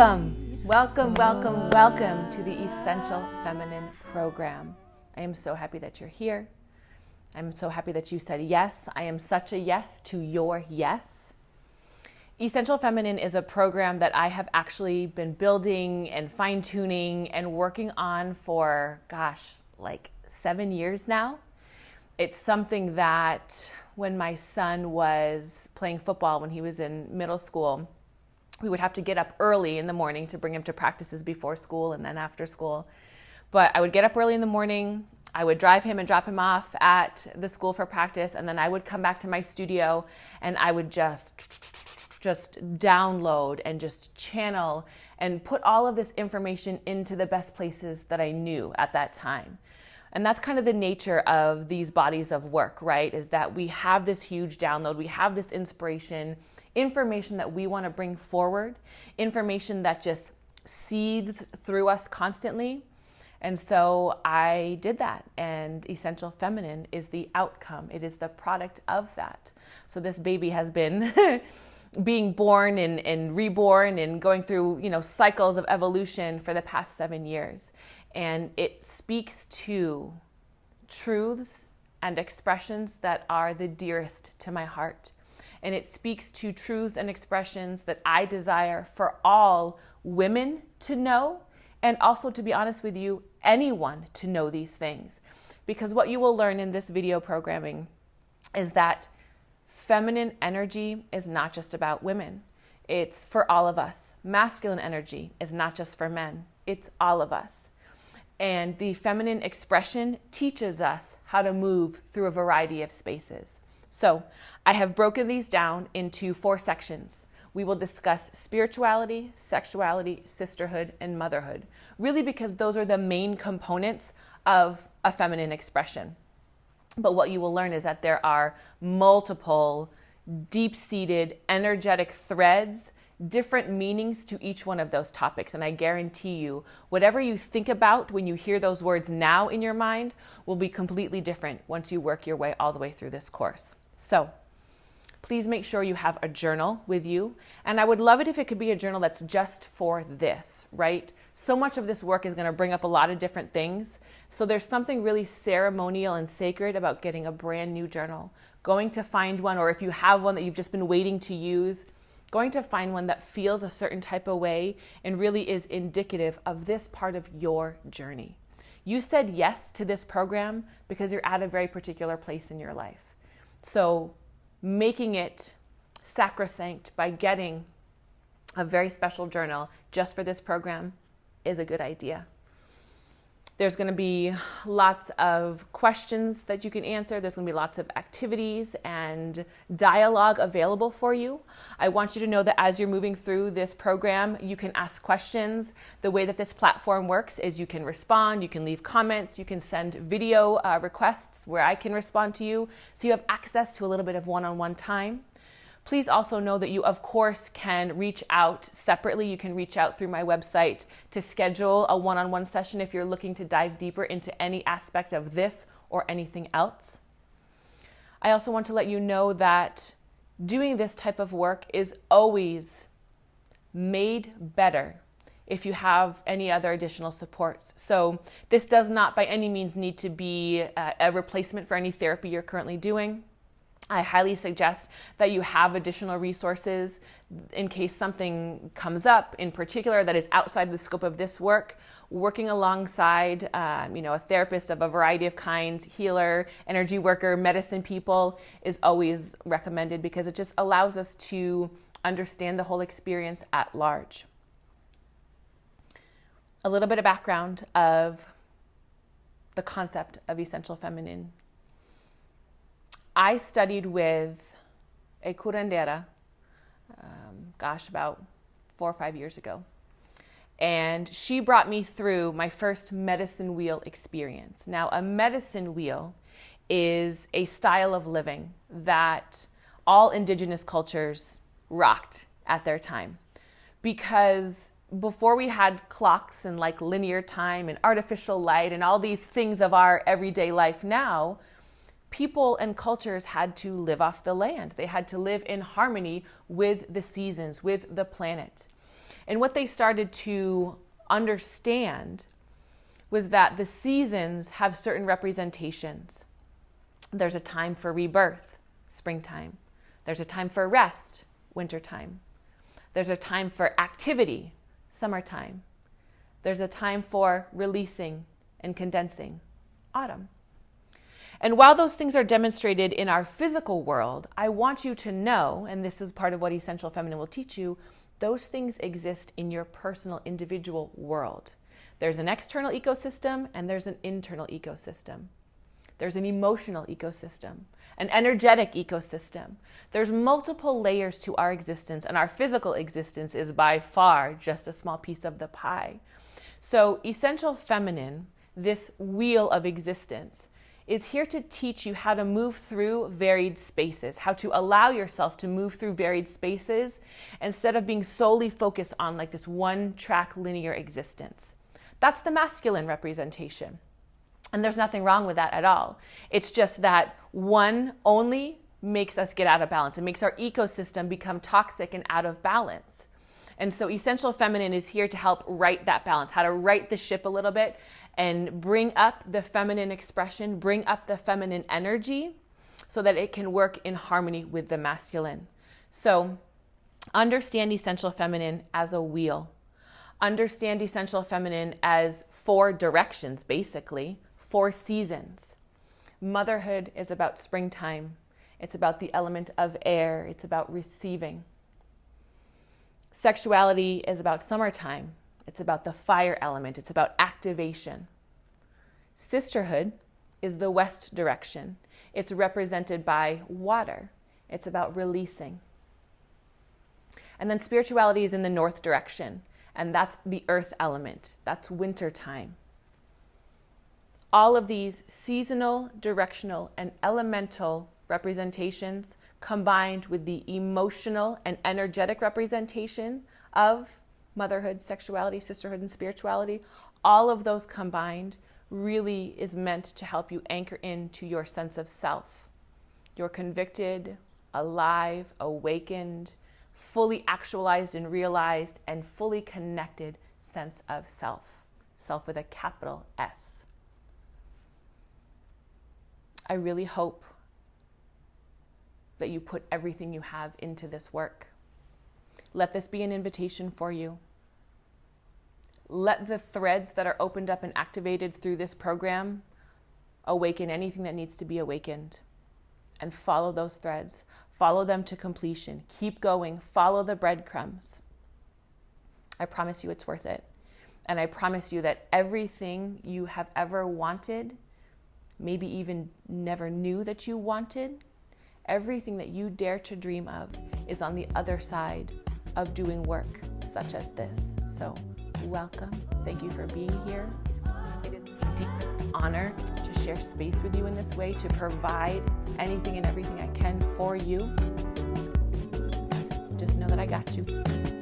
Welcome to the Essential Feminine program. I am so happy that you're here. I'm so happy that you said yes. I am such a yes to your yes. Essential Feminine is a program that I have actually been building and fine-tuning and working on for, like 7 years now. It's something that when my son was playing football, when he was in middle school, we would have to get up early in the morning to bring him to practices before school and then after school. But I would get up early in the morning, I would drive him and drop him off at the school for practice, and then I would come back to my studio and I would just download and just channel and put all of this information into the best places that I knew at that time. And that's kind of the nature of these bodies of work, right? Is that we have this huge download, we have this inspiration, information that we want to bring forward, information that just seethes through us constantly. And so I did that, and Essential Feminine is the outcome. It is the product of that. So this baby has been being born and reborn and going through, cycles of evolution for the past 7 years. And it speaks to truths and expressions that are the dearest to my heart. And it speaks to truths and expressions that I desire for all women to know, and also, to be honest with you, anyone to know these things. Because what you will learn in this video programming is that feminine energy is not just about women. It's for all of us. Masculine energy is not just for men. It's all of us. And the feminine expression teaches us how to move through a variety of spaces. So I have broken these down into 4 sections. We will discuss spirituality, sexuality, sisterhood, and motherhood, really because those are the main components of a feminine expression. But what you will learn is that there are multiple deep-seated energetic threads, different meanings to each one of those topics. And I guarantee you, whatever you think about when you hear those words now in your mind will be completely different once you work your way all the way through this course. So please make sure you have a journal with you. And I would love it if it could be a journal that's just for this, right? So much of this work is going to bring up a lot of different things. So there's something really ceremonial and sacred about getting a brand new journal, going to find one, or if you have one that you've just been waiting to use, going to find one that feels a certain type of way and really is indicative of this part of your journey. You said yes to this program because you're at a very particular place in your life. So making it sacrosanct by getting a very special journal just for this program is a good idea. There's going to be lots of questions that you can answer. There's going to be lots of activities and dialogue available for you. I want you to know that as you're moving through this program, you can ask questions. The way that this platform works is you can respond, you can leave comments, you can send video requests where I can respond to you. So you have access to a little bit of one-on-one time. Please also know that you, of course, can reach out separately. You can reach out through my website to schedule a one-on-one session if you're looking to dive deeper into any aspect of this or anything else. I also want to let you know that doing this type of work is always made better if you have any other additional supports. So this does not by any means need to be a replacement for any therapy you're currently doing. I highly suggest that you have additional resources in case something comes up in particular that is outside the scope of this work. Working alongside, a therapist of a variety of kinds, healer, energy worker, medicine people is always recommended because it just allows us to understand the whole experience at large. A little bit of background of the concept of Essential Feminine. I studied with a curandera, about 4 or 5 years ago. And she brought me through my first medicine wheel experience. Now, a medicine wheel is a style of living that all indigenous cultures rocked at their time. Because before we had clocks and like linear time and artificial light and all these things of our everyday life now, people and cultures had to live off the land. They had to live in harmony with the seasons, with the planet. And what they started to understand was that the seasons have certain representations. There's a time for rebirth, springtime. There's a time for rest, wintertime. There's a time for activity, summertime. There's a time for releasing and condensing, autumn. And while those things are demonstrated in our physical world, I want you to know, and this is part of what Essential Feminine will teach you, those things exist in your personal, individual world. There's an external ecosystem and there's an internal ecosystem. There's an emotional ecosystem, an energetic ecosystem. There's multiple layers to our existence, and our physical existence is by far just a small piece of the pie. So Essential Feminine, this wheel of existence, is here to teach you how to move through varied spaces, how to allow yourself to move through varied spaces instead of being solely focused on like this one-track linear existence. That's the masculine representation. And there's nothing wrong with that at all. It's just that one only makes us get out of balance. It makes our ecosystem become toxic and out of balance. And so Essential Feminine is here to help right that balance, how to right the ship a little bit and bring up the feminine expression, bring up the feminine energy so that it can work in harmony with the masculine. So understand Essential Feminine as a wheel. Understand Essential Feminine as 4 directions, basically, 4 seasons. Motherhood is about springtime. It's about the element of air. It's about receiving. Sexuality is about summertime. It's about the fire element. It's about activation. Sisterhood is the west direction. It's represented by water. It's about releasing. And then spirituality is in the north direction, and that's the earth element. That's wintertime. All of these seasonal, directional, and elemental representations combined with the emotional and energetic representation of motherhood, sexuality, sisterhood, and spirituality, all of those combined really is meant to help you anchor into your sense of self. You're convicted, alive, awakened, fully actualized and realized, and fully connected sense of self. Self with a capital S. I really hope that you put everything you have into this work. Let this be an invitation for you. Let the threads that are opened up and activated through this program awaken anything that needs to be awakened. And follow those threads. Follow them to completion. Keep going. Follow the breadcrumbs. I promise you it's worth it. And I promise you that everything you have ever wanted, maybe even never knew that you wanted, everything that you dare to dream of is on the other side of doing work such as this. So welcome. Thank you for being here. It is my deepest honor to share space with you in this way, to provide anything and everything I can for you. Just know that I got you.